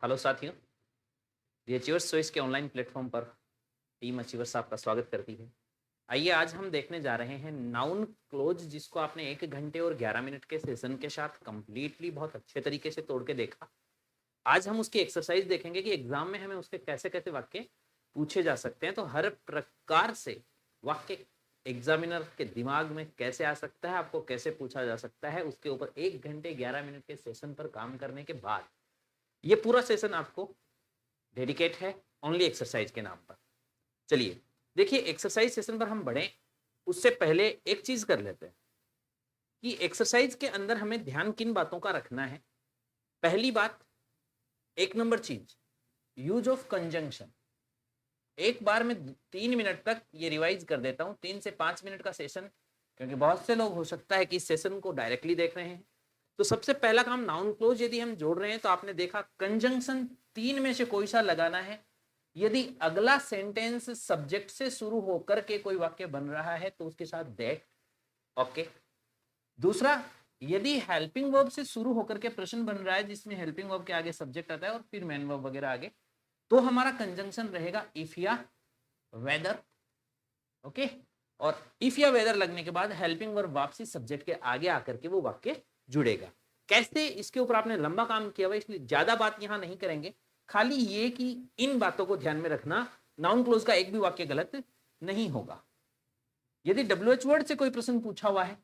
Hello साथियों, दी achievers choice के online platform पर टीम अचीवर्स आपका स्वागत करती है। आइए आज हम देखने जा रहे हैं नाउन क्लोज, जिसको आपने 1 घंटे और 11 मिनट के सेशन के साथ कंप्लीटली बहुत अच्छे तरीके से तोड़ के देखा। आज हम उसकी एक्सरसाइज देखेंगे कि एग्जाम में हमें उसके कैसे कैसे वाक्य पूछे जा सकते हैं। तो हर प्रकार से वाक्य एग्जामिनर के दिमाग में कैसे आ सकता है, आपको कैसे पूछा जा सकता है, उसके ऊपर 1 घंटे 11 मिनट के सेशन पर काम करने के बाद ये पूरा सेशन आपको डेडिकेट है ओनली एक्सरसाइज के नाम पर। चलिए देखिए, एक्सरसाइज सेशन पर हम बढ़े उससे पहले एक चीज कर लेते हैं कि एक्सरसाइज के अंदर हमें ध्यान किन बातों का रखना है। पहली बात, 1 नंबर चीज, यूज ऑफ कंजंक्शन। एक बार में 3 मिनट तक ये रिवाइज कर देता हूं, 3 से 5 मिनट का सेशन, क्योंकि बहुत से लोग हो सकता है कि इस सेशन को डायरेक्टली देख रहे हैं। तो सबसे पहला काम, नाउन क्लोज यदि हम जोड़ रहे हैं तो आपने देखा कंजंक्शन 3 में से कोई सा लगाना है। यदि अगला सेंटेंस सब्जेक्ट से शुरू होकर के कोई वाक्य बन रहा है तो उसके साथ दैट, ओके। दूसरा, यदि हेल्पिंग वर्ब से शुरू होकर के प्रश्न बन रहा है जिसमें हेल्पिंग वर्ब के आगे सब्जेक्ट आता है और फिर मेन वर्ब वगैरह आगे, तो हमारा कंजंक्शन रहेगा इफ या वेदर, ओके। और इफ या वेदर लगने के बाद हेल्पिंग वर्ब वापसी सब्जेक्ट के आगे आकर के वो वाक्य जुड़ेगा। कैसे, इसके ऊपर आपने लंबा काम किया हुआ, इसलिए ज्यादा बात यहां नहीं करेंगे। खाली ये कि इन बातों को ध्यान में रखना, नाउन क्लोज का एक भी वाक्य गलत नहीं होगा। यदि WH वर्ड से कोई प्रश्न पूछा हुआ है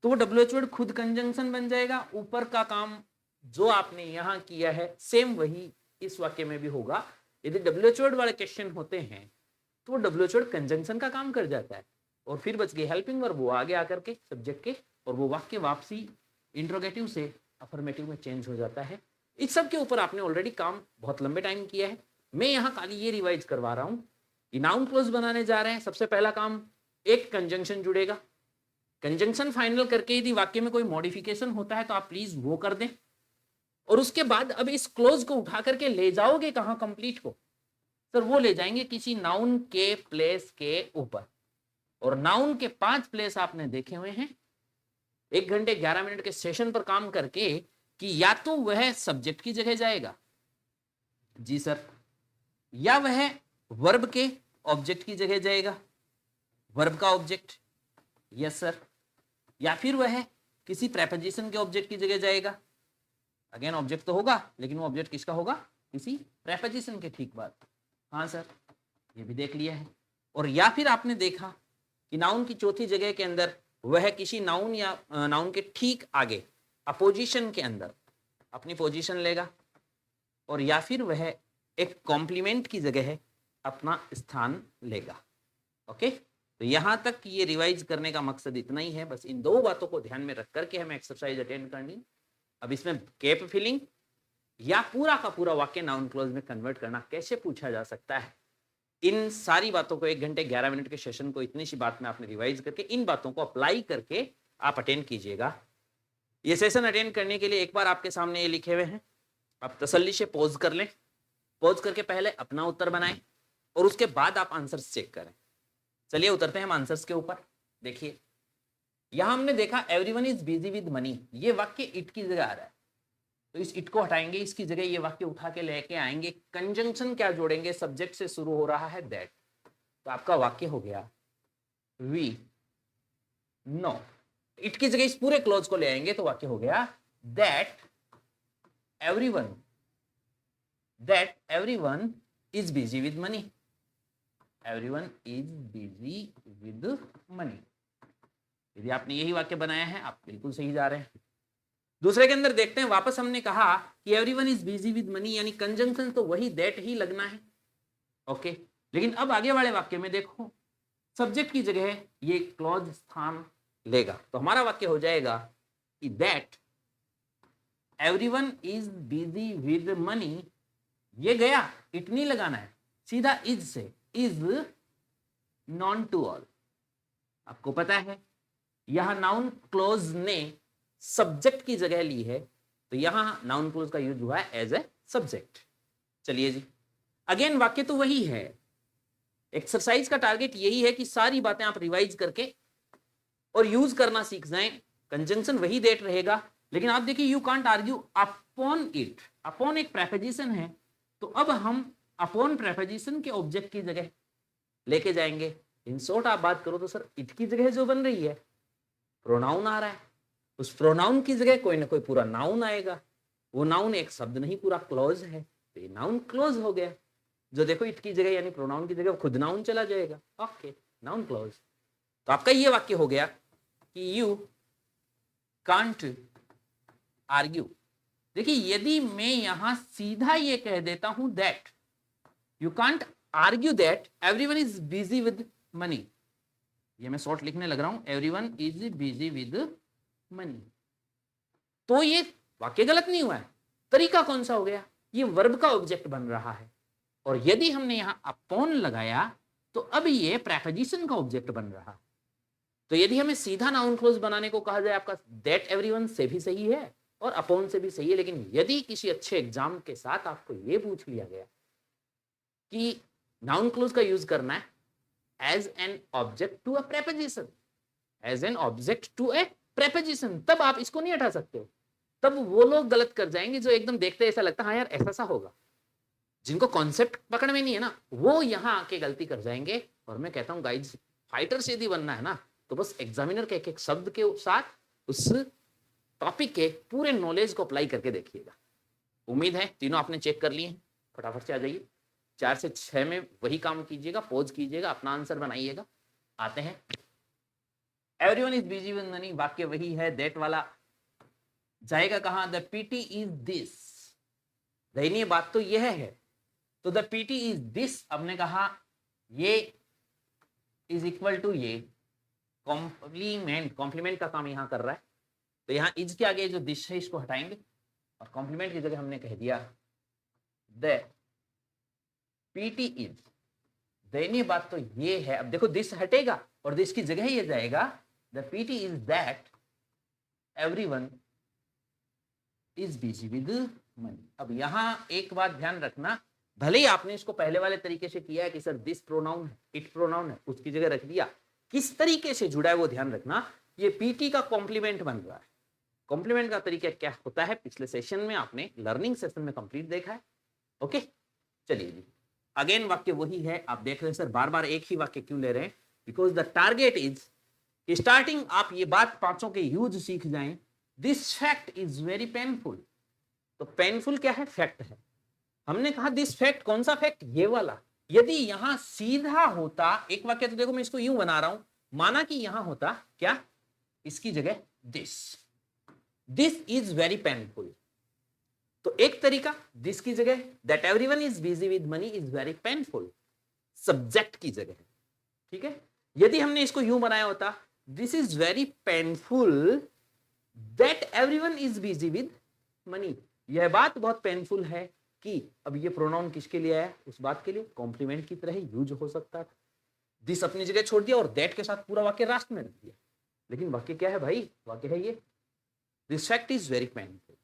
तो वो WH वर्ड खुद कंजंक्शन बन जाएगा। ऊपर का काम जो आपने यहां किया है सेम वही इस वाक्य में भी होगा। यदि WH वर्ड वाले क्वेश्चन होते हैं तो वो WH वर्ड कंजंक्शन का काम कर जाता है और फिर बच गई हेल्पिंग वर्ब, वो आगे आकर के सब्जेक्ट के, और वो वाक्य वापसी इंट्रोगेटिव से अफर्मेटिव में चेंज हो जाता है। इस सब के ऊपर आपने ऑलरेडी काम बहुत लंबे टाइम किया है। मैं यहाँ खाली ये रिवाइज करवा रहा हूं कि नाउन क्लोज बनाने जा रहे हैं। सबसे पहला काम, एक कंजंक्शन जुड़ेगा। कंजंक्शन फाइनल करके यदि वाक्य में कोई मॉडिफिकेशन होता है तो आप प्लीज वो कर दें। और उसके बाद अब इस क्लोज को उठा करके ले जाओगे कहां कंप्लीट को? सर वो ले जाएंगे किसी नाउन के प्लेस के ऊपर, और नाउन के 5 प्लेस आपने देखे हुए हैं 1 घंटे 11 मिनट के सेशन पर काम करके, कि या तो वह सब्जेक्ट की जगह जाएगा, जी सर, या वह वर्ब के ऑब्जेक्ट की जगह जाएगा, वर्ब का ऑब्जेक्ट, यस सर, या फिर वह किसी प्रेपोजिशन के ऑब्जेक्ट की जगह जाएगा। अगेन ऑब्जेक्ट तो होगा, लेकिन वो ऑब्जेक्ट किसका होगा? किसी प्रेपोजिशन के, ठीक बात, हाँ सर, ये भी देख लिया है। और या फिर आपने देखा कि नाउन की चौथी जगह के अंदर वह किसी नाउन या नाउन के ठीक आगे अपोजिशन के अंदर अपनी पोजीशन लेगा, और या फिर वह एक कॉम्प्लीमेंट की जगह है अपना स्थान लेगा, ओके। तो यहां तक ये रिवाइज करने का मकसद इतना ही है, बस इन दो बातों को ध्यान में रख करके हमें एक्सरसाइज अटेंड करनी। अब इसमें कैप फिलिंग या पूरा का पूरा वाक्य नाउन क्लोज में कन्वर्ट करना कैसे पूछा जा सकता है, इन सारी बातों को 1 घंटे 11 मिनट के सेशन को इतनी सी बात में आपने रिवाइज करके इन बातों को अप्लाई करके आप अटेंड कीजिएगा। ये सेशन अटेंड करने के लिए एक बार आपके सामने ये लिखे हुए हैं, आप तसल्ली से पॉज कर लें। पॉज करके पहले अपना उत्तर बनाएं और उसके बाद आप आंसर्स चेक करें। चलिए उतरते हैं हम आंसर्स के ऊपर। देखिए यहां हमने देखा everyone is busy with money, ये वाक्य इट की जगह आ रहा है, तो इस इट को हटाएंगे, इसकी जगह ये वाक्य उठा के लेके आएंगे। कंजंक्शन क्या जोड़ेंगे? सब्जेक्ट से शुरू हो रहा है दैट, तो आपका वाक्य हो गया वी नो। इट की जगह इस पूरे क्लोज को ले आएंगे तो वाक्य हो गया that everyone is busy with money. Everyone is busy with money. यदि आपने यही वाक्य बनाया है आप बिल्कुल सही जा रहे हैं। दूसरे के अंदर देखते हैं, वापस हमने कहा कि everyone is busy with money, यानी कंजंक्शन तो वही दैट ही लगना है, ओके। लेकिन अब आगे वाले वाक्य में देखो, सब्जेक्ट की जगह ये क्लॉज स्थान लेगा, तो हमारा वाक्य हो जाएगा कि that everyone is busy with money. ये गया, इट नहीं लगाना है, सीधा इज से, इज नॉन टू ऑल। आपको पता है यहां नाउन क्लोज ने सब्जेक्ट की जगह ली है, तो यहां नाउन क्लोज का यूज हुआ है एज ए सब्जेक्ट। चलिए जी, अगेन वाक्य तो वही है। एक्सरसाइज का टारगेट यही है कि सारी बातें आप रिवाइज करके और यूज करना सीख जाएं। कंजंक्शन वही दैट रहेगा, लेकिन आप देखिए you can't argue upon it, upon एक प्रेपोजिशन है, तो अब हम अपॉन प्रेपोजिशन के ऑब्जेक्ट की जगह लेके जाएंगे। इन शॉर्ट आप बात करो तो सर इट की जगह जो बन रही है प्रोनाउन आ रहा है, उस प्रोनाउन की जगह कोई ना कोई पूरा नाउन आएगा। वो नाउन एक शब्द नहीं पूरा क्लॉज है, तो ये नाउन क्लॉज हो गया। जो देखो इट की जगह यानी प्रोनाउन की जगह खुद नाउन चला जाएगा। Okay, noun clause. तो आपका ये वाक्य हो गया कि यू कांट आर्ग्यू। देखिए यदि मैं यहां सीधा ये कह देता हूं that you can't argue that everyone is busy with money, ये मैं शॉर्ट लिखने लग रहा हूं, everyone is busy with money, तो ये वाक्य गलत नहीं हुआ है। तरीका कौन सा हो गया, ये वर्ब का ऑब्जेक्ट बन रहा है, और यदि हमने यहां अपॉन लगाया तो अब ये प्रेपोजिशन का ऑब्जेक्ट बन रहा। तो यदि हमें सीधा नाउन क्लोज बनाने को कहा जाए, आपका दैट एवरीवन से भी सही है और अपॉन से भी सही है। लेकिन यदि किसी अच्छे एग्जाम के साथ आपको यह पूछ लिया गया कि नाउन क्लोज का यूज करना है as an object to a preposition, as an object to a preposition, तब आप इसको नहीं हटा सकते हो। तब वो लोग गलत कर जाएंगे जो एकदम देखते ऐसा लगता है हाँ यार ऐसा सा होगा, जिनको कॉन्सेप्ट पकड़ में नहीं है ना, वो यहां आके गलती कर जाएंगे। और मैं कहता हूं गाइज, फाइटर से यदि बनना है ना तो बस एग्जामिनर के एक एक शब्द के साथ उस टॉपिक के पूरे नॉलेज को अप्लाई करके देखिएगा। उम्मीद है तीनों आपने चेक कर लिए हैं, फटाफट से आ जाइए। 4 से 6 में वही काम कीजिएगा, पॉज कीजिएगा, अपना आंसर बनाइएगा। आते हैं, everyone is busy with money, वाक्य वही है, दैट वाला जाएगा कहां, द पीटी इज दिस। दयनीय बात तो यह है, तो द पीटी इज दिस, हमने कहा ये इज इक्वल टू ये कॉम्प्लीमेंट, कॉम्प्लीमेंट का काम यहां कर रहा है, तो यहां इज के आगे जो दिस है इसको हटाएंगे और कॉम्प्लीमेंट की जगह हमने कह दिया द पीटी इज। दयनीय बात तो ये है, अब देखो दिस हटेगा और दिस की जगह ये जाएगा the PT is that everyone is busy with money. अब यहां एक बात ध्यान रखना, भले ही आपने इसको पहले वाले तरीके से किया है कि सर दिस प्रोनाउन है, इट प्रोनाउन है, उसकी जगह रख दिया, किस तरीके से जुड़ा है वो ध्यान रखना। ये पीटी का कॉम्प्लीमेंट बन रहा है। कॉम्प्लीमेंट का तरीका क्या होता है पिछले सेशन में आपने लर्निंग सेशन में कंप्लीट देखा है। ओके, चलिए जी, अगेन वाक्य वही है। आप देख रहे हैं सर बार बार एक ही वाक्य क्यों ले रहे हैं, because the target is starting आप ये बात पांचों के यूज सीख जाएं। This fact is very painful, तो पेनफुल क्या है, फैक्ट है। हमने कहा दिस फैक्ट, कौन सा फैक्ट, ये वाला। यदि यहां सीधा होता एक वाक्य, तो देखो मैं इसको यूं बना रहा हूं, माना कि यहां होता क्या, इसकी जगह this, this is very painful, तो एक तरीका दिस की जगह that everyone is busy with money is very painful, subject की जगह, ठीक है। यदि हमने इसको यूं बनाया होता this is very painful that everyone is busy with money, यह बात बहुत पेनफुल है कि, अब ये प्रोनाउन किसके लिए आया, उस बात के लिए, कॉम्प्लीमेंट की तरह यूज हो सकता था। दिस अपनी जगह छोड़ दिया और दैट के साथ पूरा वाक्य रास्ट में रख दिया, लेकिन वाक्य क्या है भाई, वाक्य है ये this fact is very painful.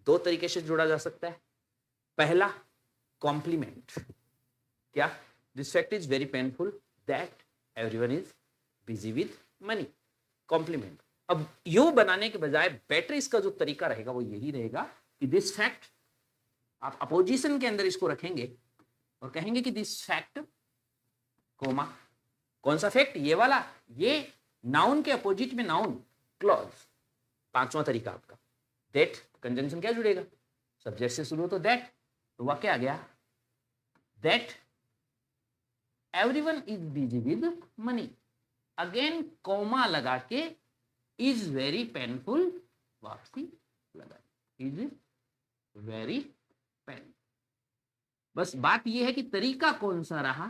दो तरीके से जोड़ा जा सकता है, पहला कॉम्प्लीमेंट, क्या, this fact is very painful that everyone is busy with money, complement. अब यू बनाने के बजाय बेटर इसका जो तरीका रहेगा वो यही रहेगा कि दिस फैक्ट, आप अपोजिशन के अंदर इसको रखेंगे और कहेंगे कि दिस फैक्ट कोमा, कौन सा फैक्ट, ये वाला, ये नाउन के अपोजिट में नाउन क्लॉज। पांचवा तरीका आपका दैट, कंजंक्शन क्या जुड़ेगा, सब्जेक्ट से शुरू हो तो दैट, तो वाक्य आ गया that everyone is busy with money, again comma लगा के इज वेरी पेनफुल, वापसी लगा इज वेरी पेन। बस बात यह है कि तरीका कौन सा रहा,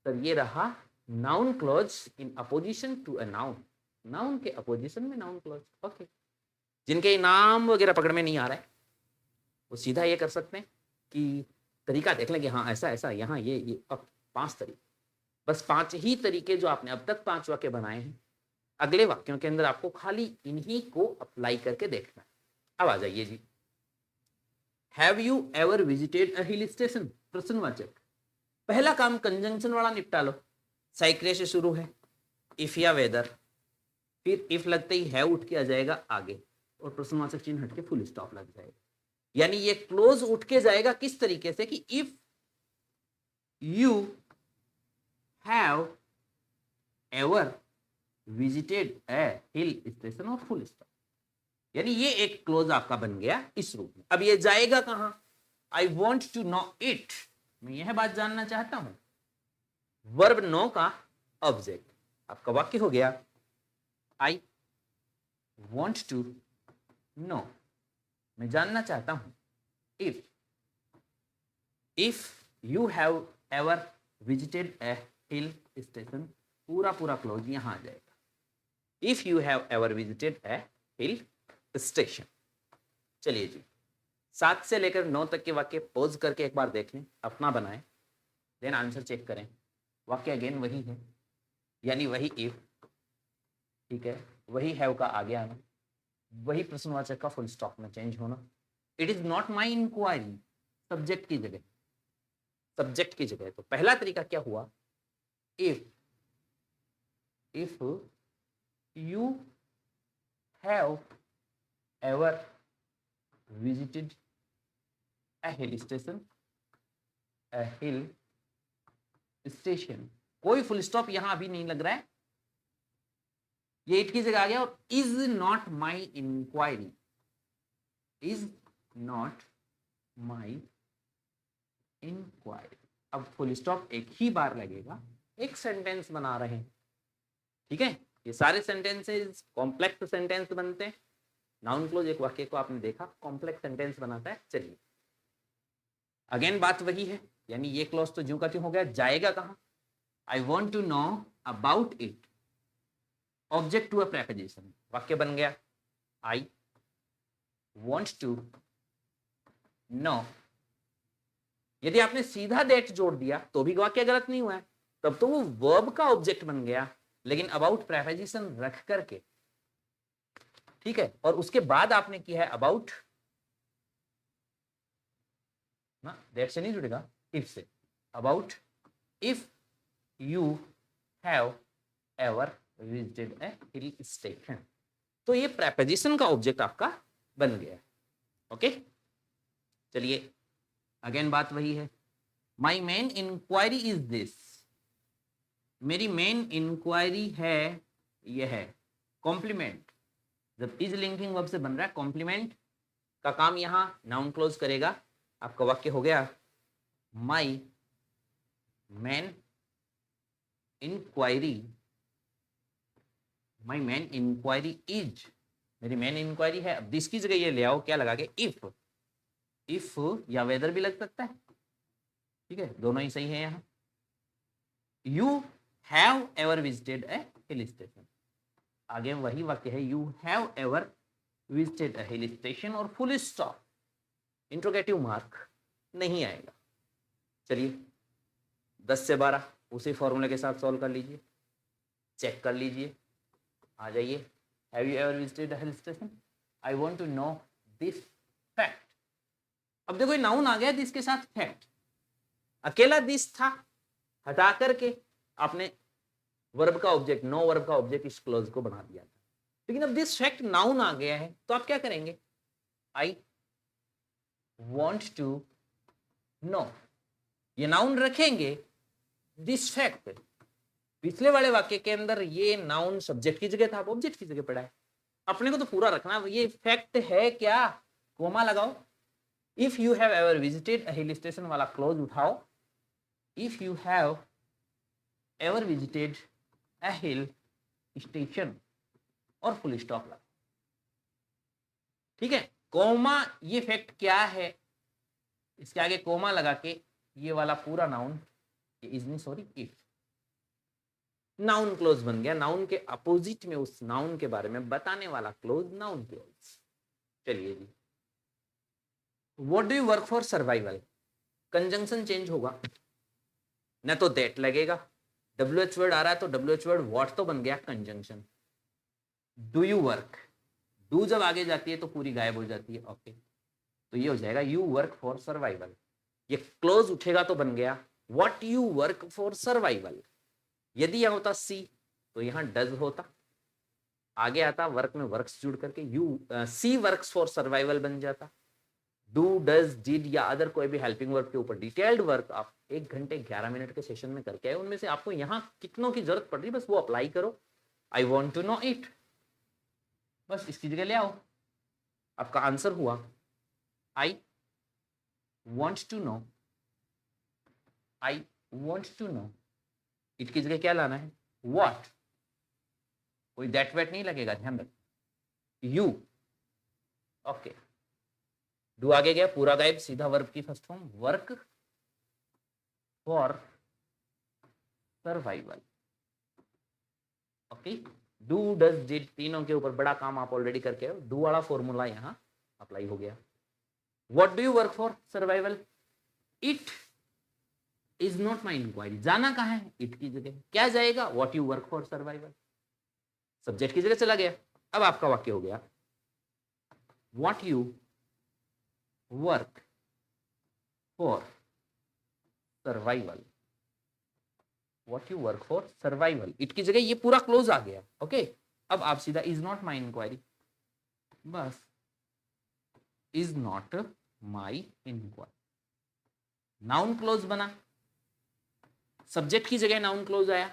तो ये रहा noun clause in apposition to a noun, noun के अपोजिशन में नाउन क्लॉज। ओके, जिनके नाम वगैरह पकड़ में नहीं आ रहा है वो सीधा ये कर सकते हैं कि तरीका देख लेंगे, हाँ ऐसा ऐसा, यहाँ ये 5 तरीके, बस 5 ही तरीके जो आपने अब तक 5 वाक्य बनाए हैं, अगले वाक्यों के अंदर आपको खाली इन्हीं को अप्लाई करके देखना है। अब आ जाइए जी, have you ever visited a hill station, प्रश्नवाचक। पहला काम कंजंक्शन वाला निपटा लो, साइक्रे से शुरू है, इफ या वेदर, फिर इफ लगते ही हैव उठ के आ जाएगा आगे, और प्रश्नवाचक चिन्ह हट के फुल स्टॉप लग जाएगा। यानी ये क्लोज उठ के जाएगा किस तरीके से कि if you have ever visited a hill station और फुल स्टॉप, यानी ये एक क्लोज आपका बन गया इस रूप में। अब ये जाएगा कहां? I want to know it, मैं यह बात जानना चाहता हूं। वर्ब नो का ऑब्जेक्ट आपका वाक्य हो गया आई वॉन्ट टू नो, मैं जानना चाहता हूं। If you have ever visited a hill station, पूरा पूरा क्लोज यहां आ जाएगा। If you have ever visited a hill station. चलिए जी, 7 से लेकर 9 तक के वाक्य पॉज करके एक बार देख लें, अपना बनाएं, देन आंसर चेक करें। वाक्य अगेन वही है, यानी वही इफ, ठीक है, वही हैव का आगे आना, वही प्रश्नवाचक का फुल स्टॉप में चेंज होना। It is not my inquiry, subject की जगह, सब्जेक्ट की जगह। तो पहला तरीका क्या हुआ? If you have ever visited a hill station, a hill station, कोई फुल स्टॉप यहां अभी नहीं लग रहा है, ये इट की जगह आ गया। और is not my inquiry, is not my inquiry. अब फुल स्टॉप एक ही बार लगेगा, एक सेंटेंस बना रहे हैं, ठीक है। ये सारे सेंटेंसेस कॉम्प्लेक्स सेंटेंस बनते हैं। नाउन क्लोज एक वाक्य को आपने देखा कॉम्प्लेक्स सेंटेंस बनाता है। चलिए अगेन बात वही है, यानी ये क्लॉज तो ज्यों का त्यों हो गया, जाएगा कहां? I want to know about it, object to a preposition, वाक्य बन गया आई वॉन्ट टू नो। यदि आपने सीधा दैट जोड़ दिया तो भी वाक्य गलत नहीं हुआ है, तब तो वो वर्ब का ऑब्जेक्ट बन गया, लेकिन अबाउट प्रेपोजिशन रख करके, ठीक है। और उसके बाद आपने किया है अबाउट ना, दैट से नहीं जुड़ेगा, इफ से। About if you have ever visited a hill station, तो ये प्रेपोजिशन का ऑब्जेक्ट आपका बन गया। ओके, चलिए अगेन बात वही है। My main inquiry is this, मेरी मेन इंक्वायरी है यह है। कॉम्प्लीमेंट, जब इज लिंकिंग वर्ब से बन रहा है, कॉम्प्लीमेंट का काम यहां नाउन क्लोज करेगा। आपका वाक्य हो गया my main inquiry, my main inquiry is, मेरी मेन इंक्वायरी है। अब दिस की जगह ये ले आओ, क्या लगा के इफ, इफ या वेदर भी लग सकता है, ठीक है, दोनों ही सही है। यहां you have ever visited a hill station, आगे वही वाक्य है, you have ever visited a hill station और फुल स्टॉप, इंट्रोगेटिव मार्क नहीं आएगा। चलिए 10 से 12 उसी फॉर्मूले के साथ सॉल्व कर लीजिए, चेक कर लीजिए, आ जाइए। Have you ever visited hill station, I want to know this fact. अब देखो ये नाउन आ गया दिस के साथ फैक्ट, अकेला दिस था, हटा करके आपने वर्ब का ऑब्जेक्ट, नो वर्ब का ऑब्जेक्ट इस क्लोज को बना दिया था। लेकिन अब दिस फैक्ट नाउन आ गया है, तो आप क्या करेंगे? आई वॉन्ट टू नो, ये नाउन रखेंगे, दिस फैक्ट, पिछले वाले वाक्य के अंदर ये नाउन सब्जेक्ट की जगह था, ऑब्जेक्ट की जगह पड़ा है। अपने को तो पूरा रखना, ये फैक्ट है क्या, कोमा लगाओ। If you have ever visited a hill station वाला क्लोज उठाओ, if you have ever visited a hill station और फुल स्टॉप लगा, ठीक है। कोमा, ये फैक्ट क्या है, इसके आगे कोमा लगा के ये वाला पूरा नाउन, ये इज नहीं सॉरी इफ, नाउन क्लोज बन गया। नाउन के अपोजिट में उस नाउन के बारे में बताने वाला क्लोज नाउन क्लोज। चलिए जी, what do you work for survival, conjunction change होगा, न तो दैट लगेगा, WH वर्ड आ रहा है तो WH वर्ड व्हाट तो बन गया conjunction. Do you work, do जब आगे जाती है तो पूरी गायब हो जाती है। ओके, तो ये हो जाएगा यू वर्क फॉर सर्वाइवल, ये क्लोज उठेगा तो बन गया what you work for survival. यदि यहां होता सी तो यहां डज होता, आगे आता वर्क में वर्क्स जुड़ करके you see works for survival बन जाता। डू डज डिड या अदर कोई भी हेल्पिंग वर्क के ऊपर डिटेल्ड वर्क आप 1 घंटे 11 मिनट के सेशन में करके आए, उनमें से आपको यहाँ कितनों की जरूरत पड़ रही है बस वो अप्लाई करो। I want to know it, बस इसकी जगह ले आओ। आपका आंसर हुआ I want to know, I want to know. It की जगह क्या लाना है? व्हाट। कोई दैट वेट नहीं लगेगा, ध्यान रख। You, okay. डू आगे गया, पूरा गायब, सीधा वर्ब की first form, work for survival. Okay, do does did तीनों के ऊपर बड़ा काम आप ऑलरेडी करके हो, डू वाला फॉर्मूला यहां अप्लाई हो गया। What do you work for survival? It is not my inquiry, जाना कहां है? इट की जगह क्या जाएगा? What you work for survival, subject की जगह चला गया। अब आपका वाक्य हो गया what you work for survival, what you work for survival. It की जगह ये पूरा क्लोज आ गया। ओके, अब आप सीधा इज नॉट माई इंक्वायरी, बस is not my inquiry, noun clause बना, सब्जेक्ट की जगह नाउन क्लोज आया,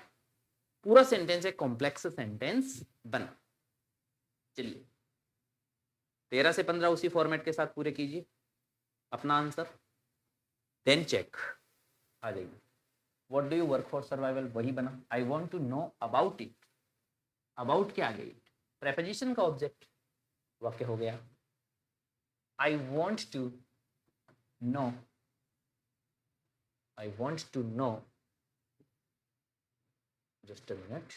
पूरा सेंटेंस एक कॉम्प्लेक्स सेंटेंस बना। चलिए 13 से 15 उसी फॉर्मेट के साथ पूरे कीजिए अपना आंसर, देन चेक आ जाइए। What do you work for survival वही बना, I want to know about it, about क्या आ गई? प्रेपोजिशन का ऑब्जेक्ट, वाक्य हो गया I want to know, I want to know, just a minute,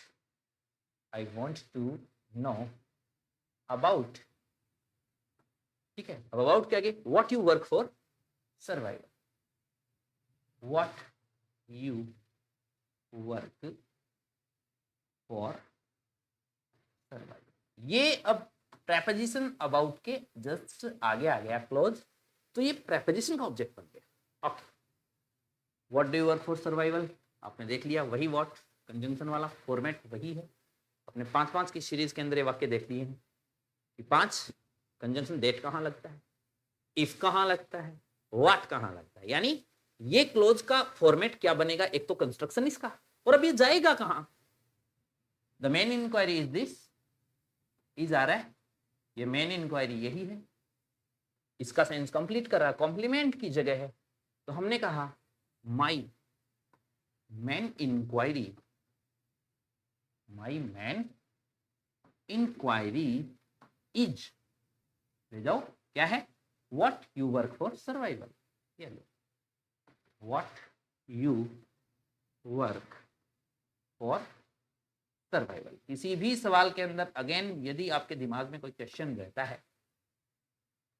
I want to know about, ठीक है। अब अबाउट क्या गई? What you work for survival, what you work for survival. ये अब प्रेपोजिशन अबाउट के जस्ट आगे आ गया क्लोज, तो ये प्रेपोजिशन का ऑब्जेक्ट बन गया। Okay, what do you work for survival आपने देख लिया, वही व्हाट कंजंक्शन वाला फॉर्मेट वही है। अपने 5-5 की सीरीज के अंदर ये वाक्य देख लिए हैं कि 5 कंजंक्शन डेट कहाँ लगता है, इफ कहाँ लगता है, व्हाट कहाँ लगता है, यानी ये क्लोज का फॉर्मेट क्या बनेगा? एक तो कंस्ट्रक्शन इसका, और अब ये जाएगा कहां? The main inquiry is this, is आ रहा है, ये मेन इंक्वायरी यही है, इसका सेंस कंप्लीट कर रहा है, कॉम्प्लीमेंट की जगह है, तो हमने कहा my main inquiry, my main inquiry is, ले जाओ क्या है? What you work for survival, ये लो what you work for survival. किसी भी सवाल के अंदर अगेन यदि आपके दिमाग में कोई क्वेश्चन रहता है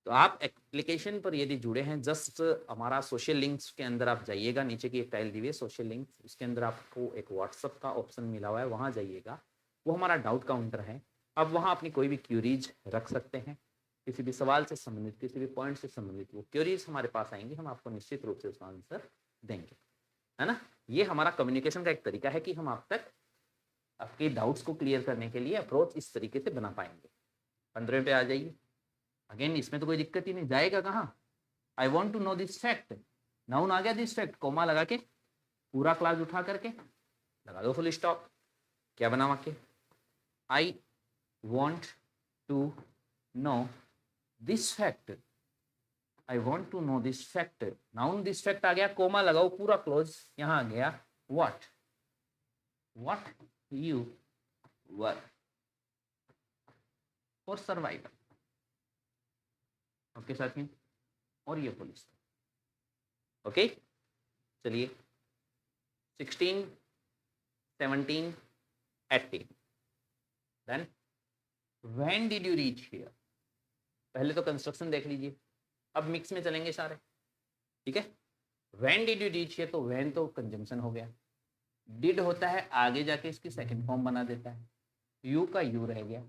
तो आप एप्लीकेशन पर यदि जुड़े हैं, जस्ट हमारा सोशल लिंक्स के अंदर आप जाइएगा, नीचे की एक टाइल दी हुई है सोशल लिंक्स, उसके अंदर आपको एक व्हाट्सअप का ऑप्शन मिला हुआ है, वहां जाइएगा, वो हमारा डाउट काउंटर है। अब वहां अपनी कोई भी क्यूरीज रख सकते हैं, किसी भी सवाल से संबंधित, किसी भी पॉइंट से संबंधित वो क्यूरीज हमारे पास आएंगी, हम आपको निश्चित रूप से उसका आंसर देंगे, है ना। ये हमारा कम्युनिकेशन का एक तरीका है कि हम आप तक आपके डाउट्स को क्लियर करने के लिए अप्रोच इस तरीके से बना पाएंगे। 15 पे आ जाइए। अगेन इसमें तो कोई दिक्कत ही नहीं, जाएगा कहाँ? I want to know this fact, noun आ गया, दिस फैक्ट कोमा लगा के पूरा क्लास उठा करके लगा दो फुल स्टॉप, क्या बना वाक्य? I want to know this fact, I want to know this fact, noun this fact आ गया, कोमा लगाओ पूरा क्लोज, यहां आ गया what, what you work for survival. Okay साथियों, और ये पुलिस, ओके। चलिए 16, 17, 18, then when did you reach here. पहले तो कंस्ट्रक्शन देख लीजिए, अब मिक्स में चलेंगे सारे, ठीक है। When did you reach here, तो व्हेन तो कंजंक्शन हो गया, डिड होता है आगे जाके इसकी सेकंड फॉर्म बना देता है, यू का यू रह गया,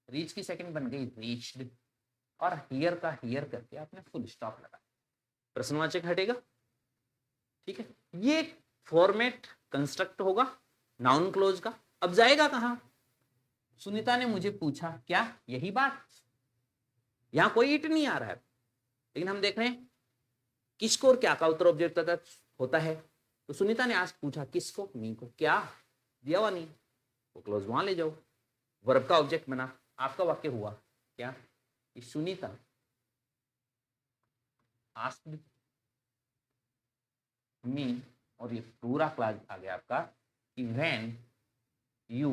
रीच की सेकंड बन गई रीच्ड, और हियर का हियर करके आपने फुल स्टॉप लगा, प्रश्नवाचक हटेगा, ठीक है। ये फॉर्मेट कंस्ट्रक्ट होगा नाउन क्लोज का। अब जाएगा कहां? सुनीता ने मुझे पूछा क्या, यही बात। यहां कोई इट नहीं आ रहा है, लेकिन हम देख रहे हैं किसको और क्या का उत्तर ऑब्जेक्ट होता है। तो सुनीता ने आज पूछा किसको, मी को, क्या दिया हुआ नहीं, वो क्लोज वहां ले जाओ, वर्ब का ऑब्जेक्ट बना। आपका वाक्य हुआ क्या कि सुनीता आस्क्ड मी, और ये पूरा क्लास आ गया आपका कि when you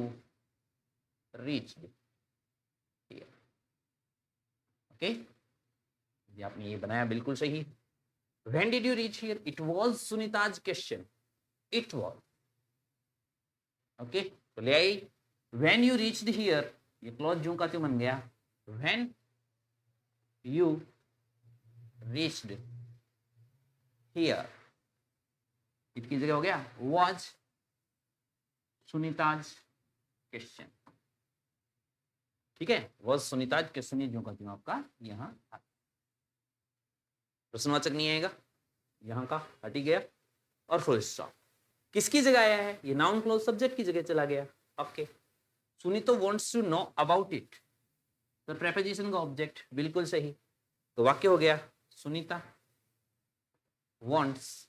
reached here. Okay, ये आपने ये बनाया बिल्कुल सही। When did you reach here, it was Sunita's question, it was. Okay, तो ले I when you reached here, ये क्लॉज जो का त्यों बन गया when you reached here, it की जगह हो गया वाज सुनीताज क्वेश्चन। ठीक है, वाज सुनीताज क्वेश्चन, जो का त्यों आपका यहां प्रश्नवाचक नहीं आएगा, यहां का हट ही गया, और फुल स्टॉप। किसकी जगह आया है, ये नाउन क्लोज सब्जेक्ट की जगह चला गया। Okay, Sunita wants to know about it, तो प्रेपोजिशन का ऑब्जेक्ट बिल्कुल सही। तो वाक्य हो गया Sunita wants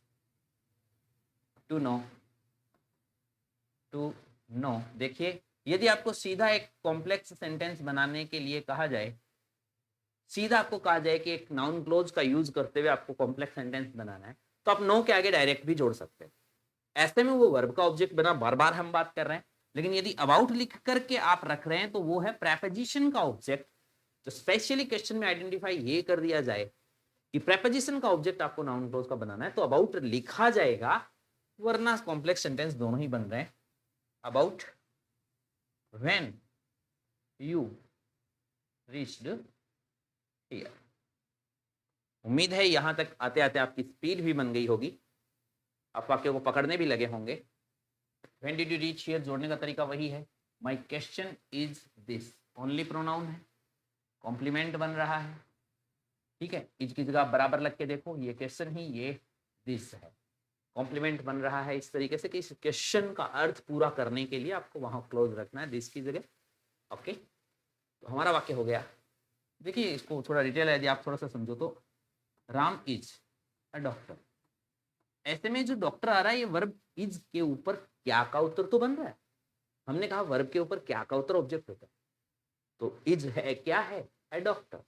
to know, to know. देखिए, यदि आपको सीधा एक कॉम्प्लेक्स सेंटेंस बनाने के लिए कहा जाए, सीधा आपको कहा जाए कि एक नाउन क्लोज का यूज करते हुए आपको कॉम्प्लेक्स सेंटेंस बनाना है, तो आप नो के आगे डायरेक्ट भी जोड़ सकते हैं। ऐसे में वो वर्ब का ऑब्जेक्ट बना, बार बार हम बात कर रहे हैं। लेकिन यदि अबाउट लिख करके आप रख रहे हैं तो वो है प्रेपोजिशन का ऑब्जेक्ट। तो स्पेशली क्वेश्चन में आइडेंटिफाई ये कर दिया जाए कि प्रेपोजिशन का ऑब्जेक्ट आपको नाउन क्लोज का बनाना है, तो अबाउट लिखा जाएगा, वरना कॉम्प्लेक्स सेंटेंस दोनों ही बन रहे हैं। About when you reached here. उम्मीद है यहां तक आते आते आपकी स्पीड भी बन गई होगी, आप वाक्य को पकड़ने भी लगे होंगे। When did you reach here जोड़ने का तरीका वही है। My question is this, only pronoun है, कॉम्प्लीमेंट बन रहा है। ठीक है, इज की जगह आप बराबर लग के देखो, ये क्वेश्चन ही, ये दिस है, कॉम्प्लीमेंट बन रहा है इस तरीके से कि इस क्वेश्चन का अर्थ पूरा करने के लिए आपको वहां क्लोज रखना है, दिस की जगह। ओके, तो हमारा वाक्य हो गया। देखिए, इसको थोड़ा डिटेल है, यदि आप थोड़ा सा समझो तो, राम इज अ डॉक्टर। ऐसे में जो डॉक्टर आ रहा है, ये वर्ब इज के ऊपर क्या का उत्तर तो बन रहा है। हमने कहा वर्ब के ऊपर क्या का उत्तर ऑब्जेक्ट होता है, तो इज है, क्या है, ए डॉक्टर।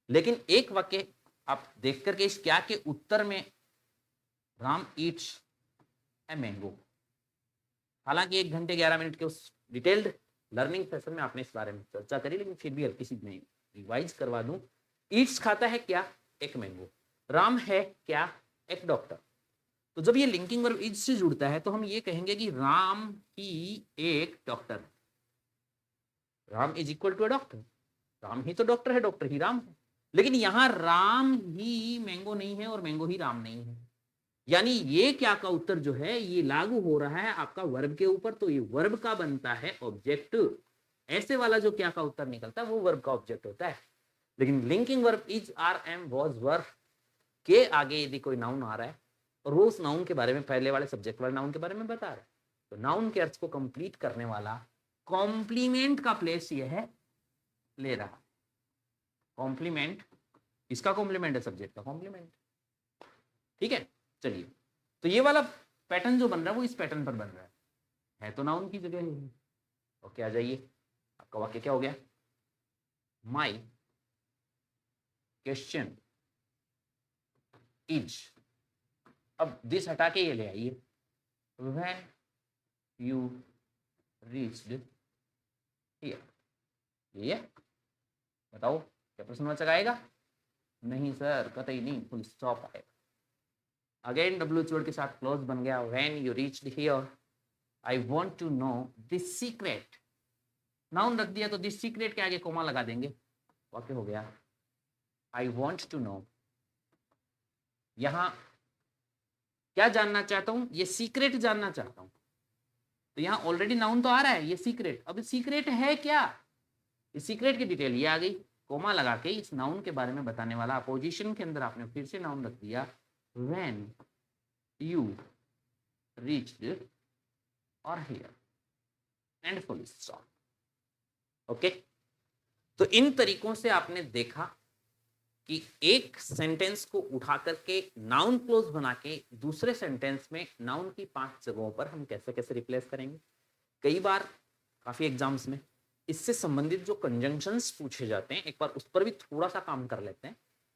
लेकिन एक वाक्य आप देख करके इस क्या के उत्तर में राम ईट्स ए मैंगो, हालांकि 1 घंटे 11 मिनट के उस डिटेल्ड लर्निंग सेशन में आपने इस बारे में चर्चा करी, लेकिन फिर भी हल्की सी मैं रिवाइज करवा दूं। ईट्स खाता है क्या, एक मैंगो। राम है क्या, एक डॉक्टर। तो जब ये लिंकिंग वर्ब इज से जुड़ता है तो हम ये कहेंगे कि राम ही एक डॉक्टर है। Ram is equal to a doctor, Ram ही तो डॉक्टर है, डॉक्टर ही राम है। लेकिन यहां राम ही मैंगो नहीं है और मैंगो ही राम नहीं है, यानी ये क्या का उत्तर जो है ये लागू हो रहा है आपका वर्ब के ऊपर, तो ये वर्ब का बनता है ऑब्जेक्ट। ऐसे वाला जो क्या का उत्तर निकलता है वो वर्ब का ऑब्जेक्ट होता है। लेकिन linking verb is, are, am, was, were के आगे यदि कोई नाउन आ रहा है और वो उस नाउन के बारे में, पहले वाले सब्जेक्ट वाले नाउन के बारे में बता रहा है, तो नाउन के अर्थ को कंप्लीट करने वाला कॉम्प्लीमेंट का प्लेस ये है ले रहा। कॉम्प्लीमेंट, किसका कॉम्प्लीमेंट है, सब्जेक्ट का कॉम्प्लीमेंट। ठीक है, चलिए, तो ये वाला पैटर्न जो बन रहा है वो इस पैटर्न पर बन रहा है तो नाउन की जगह है। ओके, आ जाइए, आपका वाक्य क्या हो गया, माई क्वेश्चन इज, अब दिस हटा के ये ले आइए, व्हेन यू रीच्ड हियर। ये बताओ क्या प्रश्नवाचक आएगा, नहीं सर, कतई नहीं, फुल स्टॉप आएगा। अगेन डब्ल्यूएच वर्ड के साथ क्लोज बन गया, when you reached here I want to know this secret. Noun रख दिया तो दिस सीक्रेट के आगे कोमा लगा देंगे, वाक्य हो गया आई वांट टू नो। यहां क्या जानना चाहता हूं, ये सीक्रेट जानना चाहता हूं। तो यहां ऑलरेडी नाउन तो आ रहा है, ये सीक्रेट। अब सीक्रेट है क्या, इस सीक्रेट की डिटेल ये आ गई, कोमा लगा के इस नाउन के बारे में बताने वाला अपोजिशन के अंदर आपने फिर से नाउन रख दिया, व्हेन यू रीच्ड और here, and full stop. Okay, तो इन तरीकों से आपने देखा कि एक सेंटेंस को उठा करके नाउन क्लोज बना के दूसरे सेंटेंस में नाउन की 5 जगहों पर हम कैसे कैसे रिप्लेस करेंगे। कई बार काफी एग्जाम्स में इससे संबंधित जो कंजंक्शंस पूछे जाते हैं एक बार उस पर भी थोड़ा सा काम कर लेते हैं।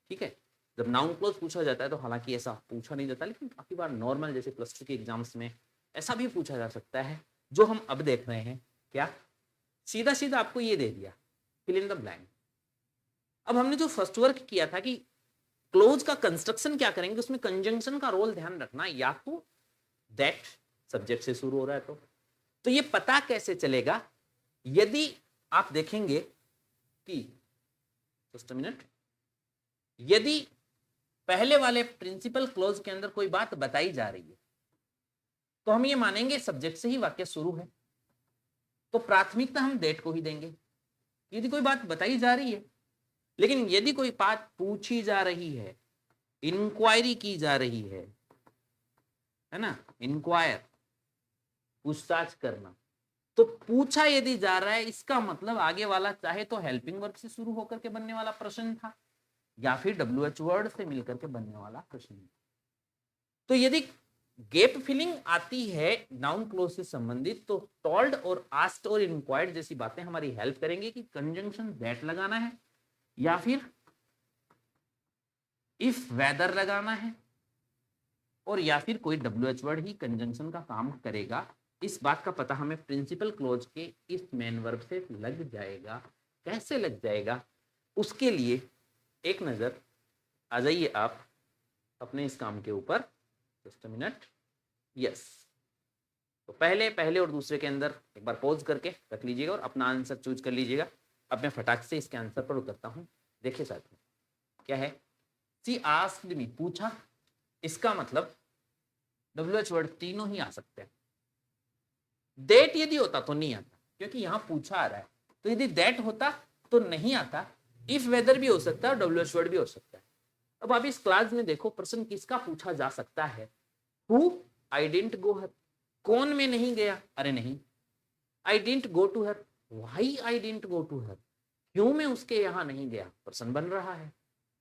ठीक है, जब नाउन क्लोज पूछा जाता है तो हालांकि ऐसा पूछा नहीं जाता, लेकिन काफी बार नॉर्मल जैसे +2 के एग्जाम्स में ऐसा भी पूछा जा सकता है। जो हम अब देख रहे हैं, क्या सीधा सीधा आपको ये दे दिया, फिल इन द ब्लैंक। अब हमने जो फर्स्ट वर्क किया था कि क्लोज का कंस्ट्रक्शन क्या करेंगे, उसमें कंजंक्शन का रोल ध्यान रखना, या तो दैट सब्जेक्ट से शुरू हो रहा है तो ये पता कैसे चलेगा, यदि आप देखेंगे कि जस्ट अ मिनट, यदि पहले वाले प्रिंसिपल क्लोज के अंदर कोई बात बताई जा रही है तो हम ये मानेंगे सब्जेक्ट से ही वाक्य शुरू है, तो प्राथमिकता हम दैट को ही देंगे। यदि कोई बात बताई जा रही है, लेकिन यदि कोई बात पूछी जा रही है, इंक्वायरी की जा रही है ना, इंक्वायर पूछताछ करना, तो पूछा यदि जा रहा है इसका मतलब आगे वाला चाहे तो हेल्पिंग वर्ब से शुरू होकर के बनने वाला प्रश्न था या फिर WH वर्ड से मिलकर के बनने वाला प्रश्न था। तो यदि गैप फिलिंग आती है नाउन क्लोज से संबंधित तो टोल्ड और आस्क्ड और इंक्वायर्ड जैसी बातें हमारी हेल्प करेंगे कि कंजंक्शन दैट लगाना है या फिर इफ वेदर लगाना है, और या फिर कोई WH वर्ड ही कंजंक्शन का काम करेगा। इस बात का पता हमें प्रिंसिपल क्लोज के इस मेन वर्ब से लग जाएगा। कैसे लग जाएगा, उसके लिए एक नजर आ जाइए आप अपने इस काम के ऊपर। Just a minute, yes. तो पहले और दूसरे के अंदर एक बार पॉज करके रख लीजिएगा और अपना आंसर चूज कर लीजिएगा। अब मैं फटाक से इसके आंसर पर उतरता हूं। देखिए साथ में क्या है, सी आस्क्ड मी, पूछा, इसका मतलब WH वर्ड तीनों ही आ सकते हैं। दैट यदि होता तो नहीं आता, क्योंकि यहां पूछा आ रहा है, तो यदि दैट होता तो नहीं आता। इफ वेदर भी हो सकता है और WH वर्ड भी हो सकता है। अब आप इस क्लास में देखो प्रश्न किसका पूछा जा सकता है, हु आई डिडंट गो हर, कौन में नहीं गया, अरे नहीं। I didn't go to her, why I didn't go to her, क्यों मैं उसके यहां नहीं गया, प्रश्न बन रहा है।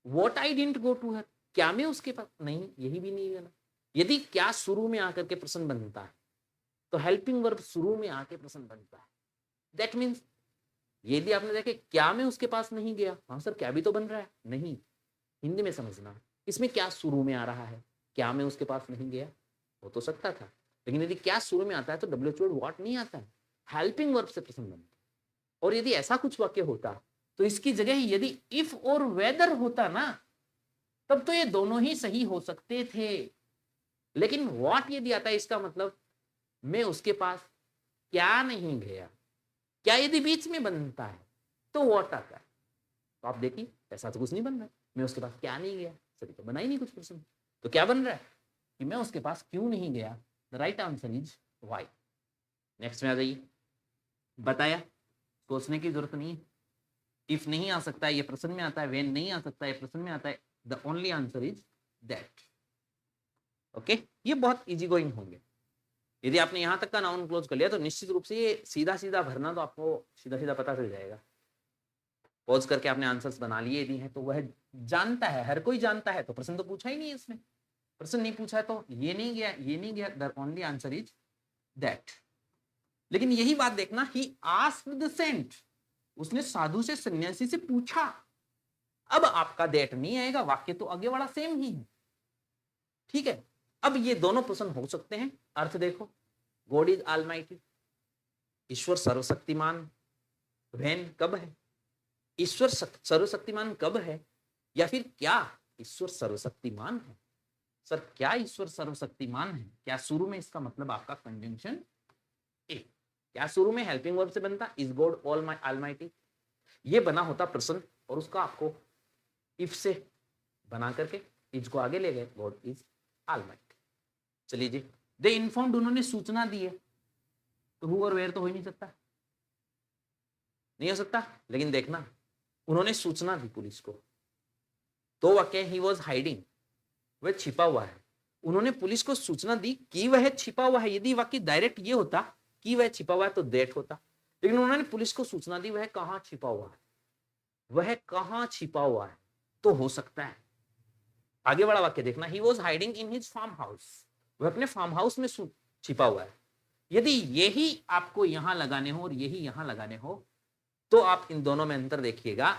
What I didn't go to her, क्या मैं उसके पास नहीं, यही भी नहीं गया। यदि क्या शुरू में आकर के प्रश्न बनता है तो हेल्पिंग वर्ब शुरू में आके प्रश्न बनता है। दैट मीन्स यदि आपने देखे क्या मैं उसके पास नहीं गया, हाँ सर क्या भी तो बन रहा है, नहीं, हिंदी में समझना, इसमें क्या शुरू में आ रहा है, क्या मैं उसके पास नहीं गया, हो तो सकता था, लेकिन यदि क्या शुरू में आता है तो WH वर्ड व्हाट नहीं आता है, हेल्पिंग वर्ब से प्रश्न बनता है। और यदि ऐसा कुछ वाक्य होता तो इसकी जगह यदि इफ और वेदर होता ना, तब तो ये दोनों ही सही हो सकते थे। लेकिन व्हाट यदि आता है इसका मतलब मैं उसके पास क्या नहीं गया। क्या यदि बीच में बनता है तो व्हाट आता है। तो आप देखिए ऐसा तो कुछ नहीं बन रहा है, मैं उसके पास क्या नहीं गया, सभी तो बना ही नहीं कुछ प्रश्न। तो क्या बन रहा है कि मैं उसके पास क्यों नहीं गया। The right answer is why. Next में आ जाइए, बताया, सोचने की जरूरत नहीं है। इफ नहीं आ सकता है ये प्रश्न में आता है, वेन नहीं आ सकता है ये प्रश्न में आता है, the only answer is that. Okay, ये बहुत इजी गोइंग होंगे। यदि आपने यहां तक का नाउन क्लोज कर लिया तो निश्चित रूप से ये सीधा सीधा भरना तो आपको सीधा सीधा पता चल जाएगा। पॉज करके आपने आंसर्स बना लिए यदि हैं तो वह जानता है, हर कोई जानता है, तो प्रश्न तो पूछा ही नहीं है इसमें, प्रश्न नहीं पूछा है तो ये नहीं गया, ये नहीं गया, the only answer is that. लेकिन यही बात देखना, ही आस्क्ड द सेंट, उसने साधु से सन्यासी से पूछा। अब आपका दैट नहीं आएगा, वाक्य तो आगे वाला सेम ही है। ठीक है, अब ये दोनों प्रश्न हो सकते हैं। अर्थ देखो, गॉड इज ऑलमाइटी, ईश्वर सर्वशक्तिमान, व्हेन कब है, ईश्वर सर्वशक्तिमान कब है, या फिर क्या ईश्वर सर्वशक्तिमान है। सर क्या ईश्वर सर्वशक्तिमान है, क्या शुरू में इसका मतलब आपका कंजंक्शन ए, क्या शुरू में हेल्पिंग वर्ब से बनता, इज गॉड ऑलमाइटी, ये बना होता प्रश्न, और उसका आपको इफ से बना करके इज को आगे ले गए, गॉड इज ऑलमाइटी। चलिए जी, दे इन्फॉर्म्ड, उन्होंने सूचना दी है, तो हु और वेयर तो हो ही नहीं सकता, नहीं हो सकता। लेकिन देखना, उन्होंने सूचना दी पुलिस को, तो वाक्य ही वॉज हाइडिंग, वह छिपा हुआ है। उन्होंने पुलिस को सूचना दी कि वह छिपा हुआ है। यदि वाक्य डायरेक्ट ये होता कि वह छिपा हुआ है तो दैट होता, लेकिन उन्होंने पुलिस को सूचना दी वह कहाँ छिपा हुआ है, वह कहाँ छिपा हुआ है। तो हो सकता है, आगे वाला वाक्य देखना, he was hiding in his farm house, वह अपने फार्म हाउस में छिपा हुआ है। यदि यही आपको यहां लगाने हो और यही यहां लगाने हो तो आप इन दोनों में अंतर देखिएगा।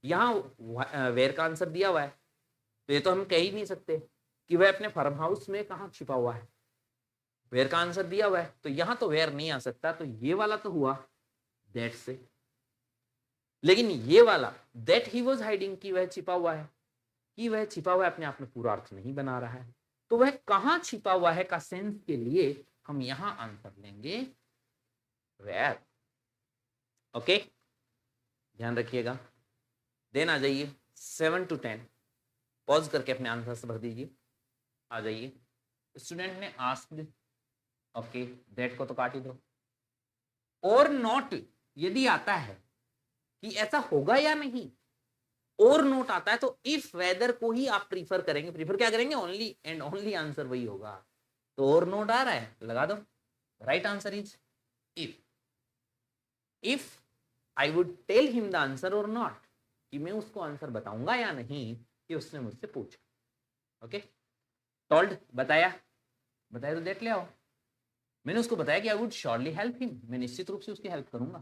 यहां वेयर का आंसर दिया हुआ है, तो ये तो हम कह ही नहीं सकते कि वह अपने फार्म हाउस में कहां छिपा हुआ है। वेयर का आंसर दिया हुआ है तो यहां तो वेयर नहीं आ सकता, तो ये वाला तो हुआ दैट से। लेकिन ये वाला दैट ही वॉज हाइडिंग, की वह छिपा हुआ है, कि वह छिपा हुआ है अपने आप में पूरा अर्थ नहीं बना रहा है। तो वह कहां छिपा हुआ है का सेंस के लिए हम यहां आंसर लेंगे वेयर। ओके, ध्यान रखिएगा। देन आ जाइए 7 to 10, पॉज करके अपने आंसर से भर दीजिए। आ जाइए, स्टूडेंट ने आस्क्ड, ओके दैट को तो काट ही दो। और नॉट यदि आता है कि ऐसा होगा या नहीं, और नोट आता है तो इफ वेदर को ही आप प्रीफर करेंगे। प्रीफर क्या करेंगे, ओनली एंड ओनली आंसर वही होगा। तो और नोट आ रहा है, लगा दो। Right answer is if I would tell him the answer और नॉट, कि मैं उसको आंसर बताऊंगा या नहीं कि उसने मुझसे पूछा। ओके, टोल्ड बताया तो देख ले आओ। मैंने उसको बताया कि I would surely help him, मैं निश्चित रूप से उसकी हेल्प करूंगा।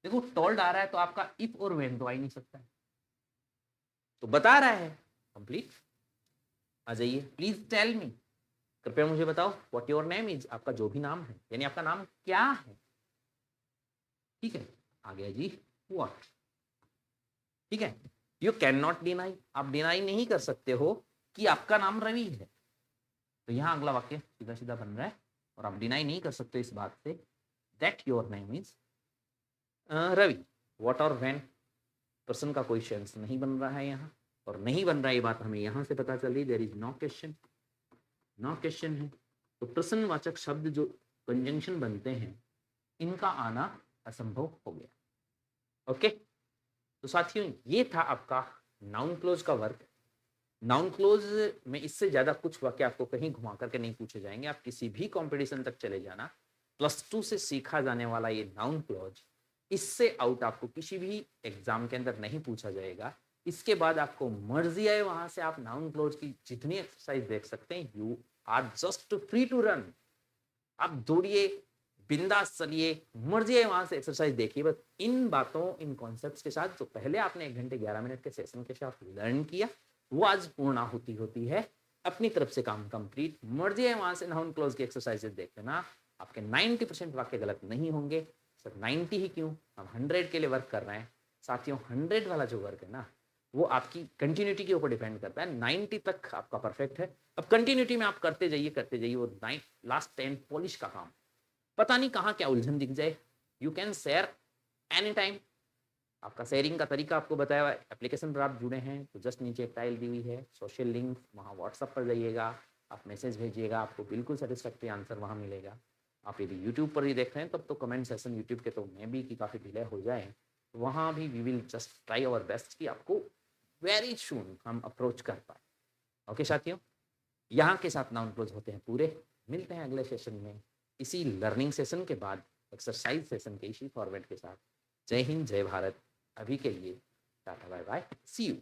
देखो टोल्ड आ रहा है तो आपका इफ और व्हेन तो आ ही नहीं सकता है, तो बता रहा है कंप्लीट। आ जाइए, प्लीज टेल मी, कृपया मुझे बताओ व्हाट योर नेम इज, आपका जो भी नाम है, यानी आपका नाम क्या है। ठीक है, आ गया जी व्हाट। ठीक है, यू कैन नॉट डिनाई, आप डिनाई नहीं कर सकते हो कि आपका नाम रवि है। तो यहां अगला वाक्य सीधा सीधा बन रहा है और आप डिनाई नहीं कर सकते इस बात से that your name is Ravi. What और व्हेन पर्सन का कोई सेंस नहीं बन रहा है यहाँ, और नहीं बन रहा है ये बात हमें यहां से पता चल रही, there is no question, no question है। तो प्रश्नवाचक शब्द जो कंजंक्शन बनते हैं इनका आना असंभव हो गया। ओके, तो साथियों ये था आपका नाउन क्लोज का वर्क। नाउन क्लोज में इससे ज्यादा कुछ वाक्य आपको कहीं घुमा करके नहीं पूछे जाएंगे। आप किसी भी कंपटीशन तक चले जाना, +2 से सीखा जाने वाला ये नाउन क्लोज, इससे आउट आपको किसी भी एग्जाम के अंदर नहीं पूछा जाएगा। इसके बाद आपको मर्जी आए वहां से आप नाउन क्लोज की जितनी एक्सरसाइज देख सकते हैं, you are just free to run. आप दौड़िए, बिंदास चलिए, मर्जी है वहां से एक्सरसाइज देखिए। बस इन बातों, इन कॉन्सेप्ट्स के साथ जो पहले आपने 1 घंटे 11 मिनट के सेशन के साथ लर्न किया, वो आज पूर्णाहुति होती है। अपनी तरफ से काम कंप्लीट। मर्जी है वहां से नाउन क्लोज की एक्सरसाइजेस देख लेना, आपके 90% वाक्य गलत नहीं होंगे। सर 90 ही क्यों, हम 100 के लिए वर्क कर रहे हैं। साथियों 100 वाला जो वर्क है ना, वो आपकी कंटिन्यूटी के ऊपर डिपेंड करता है। 90 तक आपका परफेक्ट है। अब कंटिन्यूटी में आप करते जाइए, वो लास्ट 10 पॉलिश का काम, पता नहीं कहाँ क्या उलझन दिख जाए। You can share any time. आपका शेयरिंग का तरीका आपको बताया हुआ है। एप्लीकेशन पर आप जुड़े हैं तो जस्ट नीचे एक टाइल दी हुई है, सोशल लिंक, वहाँ व्हाट्सअप पर जाइएगा, आप मैसेज भेजिएगा, आपको बिल्कुल सेटिस्फैक्ट्री आंसर वहाँ मिलेगा। आप यदि यूट्यूब पर ही देख रहे हैं तब तो कमेंट सेशन यूट्यूब के तो मैं भी कि काफ़ी डिले हो जाए, तो वहाँ भी we will just try our best कि आपको वेरी सून हम अप्रोच कर पाए। ओके साथियों, यहाँ के साथ नाउन क्लोज होते हैं पूरे। मिलते हैं अगले सेशन में इसी लर्निंग सेशन के बाद एक्सरसाइज सेशन के इसी फॉर्मेट के साथ। जय हिंद, जय भारत। अभी के लिए tata bye bye, see you.